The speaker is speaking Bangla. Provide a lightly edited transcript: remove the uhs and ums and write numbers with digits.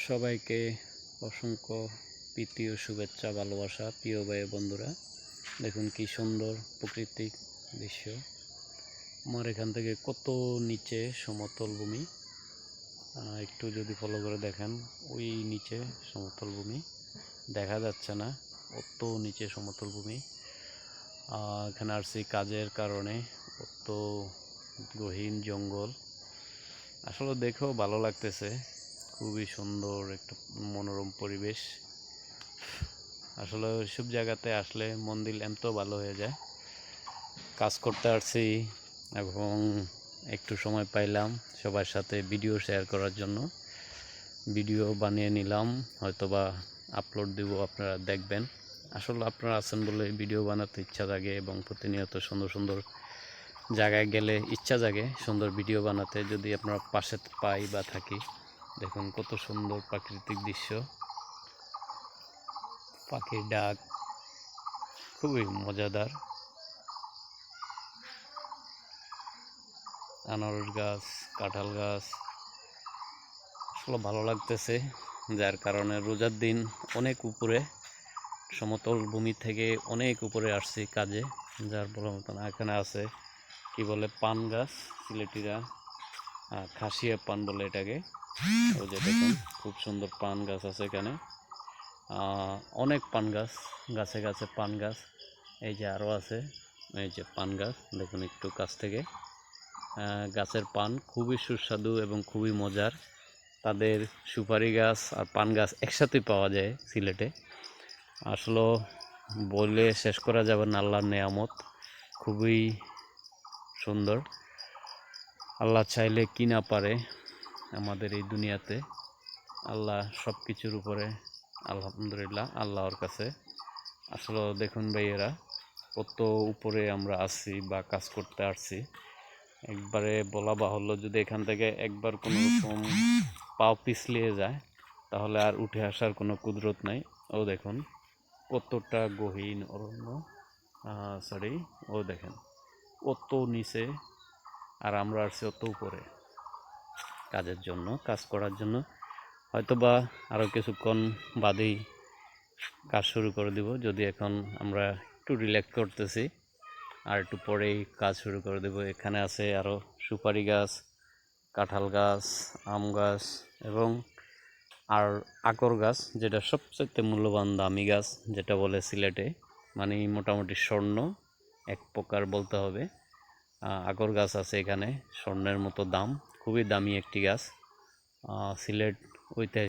সবাইকে অসংখ্য প্রীতি ও শুভেচ্ছা ভালোবাসা প্রিয় ভাই বন্ধুরা। দেখুন কি সুন্দর প্রাকৃতিক দৃশ্য। আমার এখান থেকে কত নিচে সমতল ভূমি, একটু যদি ফলো করে দেখেন ওই নিচে সমতল ভূমি দেখা যাচ্ছে না, অত নিচে সমতল ভূমি। এখানে আসছি কাজের কারণে, অত গহীন জঙ্গল, আসলে দেখেও ভালো লাগতেছে। খুবই সুন্দর একটা মনোরম পরিবেশ। আসলে ওইসব জায়গাতে আসলে মন দিল এমতো ভালো হয়ে যায়। কাজ করতে আসছি এবং একটু সময় পাইলাম সবার সাথে ভিডিও শেয়ার করার জন্য। ভিডিও বানিয়ে নিলাম, হয়তোবা আপলোড দিব, আপনারা দেখবেন। আসলে আপনারা আছেন বলে ভিডিও বানাতে ইচ্ছা জাগে এবং প্রতিনিয়ত সুন্দর সুন্দর জায়গায় গেলে ইচ্ছা জাগে সুন্দর ভিডিও বানাতে, যদি আপনারা পাশে পাই বা থাকি। দেখুন কত সুন্দর প্রাকৃতিক দৃশ্য, পাখির ডাক খুবই মজাদার। আনারস গাছ, কাঁঠাল গাছ, আসলে ভালো লাগতেছে। যার কারণে রোজার দিন অনেক উপরে, সমতল ভূমি থেকে অনেক উপরে আসছি কাজে। যার বলার মতন এখানে আছে কি বলে পান গাছ, সিলেটিরা খাসিয়া পান বলে এটাকে। ওই যে দেখুন খুব সুন্দর পান গাছ আছে এখানে, অনেক পান গাছ, গাছে গাছে পান গাছ। এই যে আরও আছে, এই যে পান গাছ দেখুন একটু কাছ থেকে। গাছের পান খুবই সুস্বাদু এবং খুবই মজার। তাদের সুপারি গাছ আর পান গাছ একসাথে পাওয়া যায় সিলেটে। আসলে বলে শেষ করা যাবে না, আল্লাহর নেয়ামত খুবই সুন্দর। আল্লাহ চাইলে কি না পারে আমাদের এই দুনিয়াতে। আল্লাহ সব কিছুর উপরে, আলহামদুলিল্লাহ আল্লাহর কাছে। আসলে দেখুন ভাইয়েরা কত উপরে আমরা আসছি বা কাজ করতে আসছি। একবারে বলা বাহুল্য, যদি এখান থেকে একবার কোনো রকম পাও পিছলিয়ে যায় তাহলে আর উঠে আসার কোনো কুদরত নাই। ও দেখুন কতটা গহীন অরণ্য, ও দেখেন কত নিচে, আর আমরা আসছি অত উপরে কাজের জন্য, কাজ করার জন্য। হয়তোবা আরও কিছুক্ষণ বাদেই কাজ শুরু করে দিব, যদি এখন আমরা একটু রিল্যাক্স করতেছি, আর একটু পরেই কাজ শুরু করে দেব। এখানে আছে আরও সুপারি গাছ, কাঁঠাল গাছ, আম গাছ এবং আর আকর গাছ, যেটা সবচেয়ে মূল্যবান দামি গাছ, যেটা বলে সিলেটে, মানে মোটামুটি স্বর্ণ এক প্রকার বলতে হবে। আকর গাছ আছে এখানে, স্বর্ণের মতো দাম, খুবই দামি একটি গাছ। সিলেট ঐতিহাসিক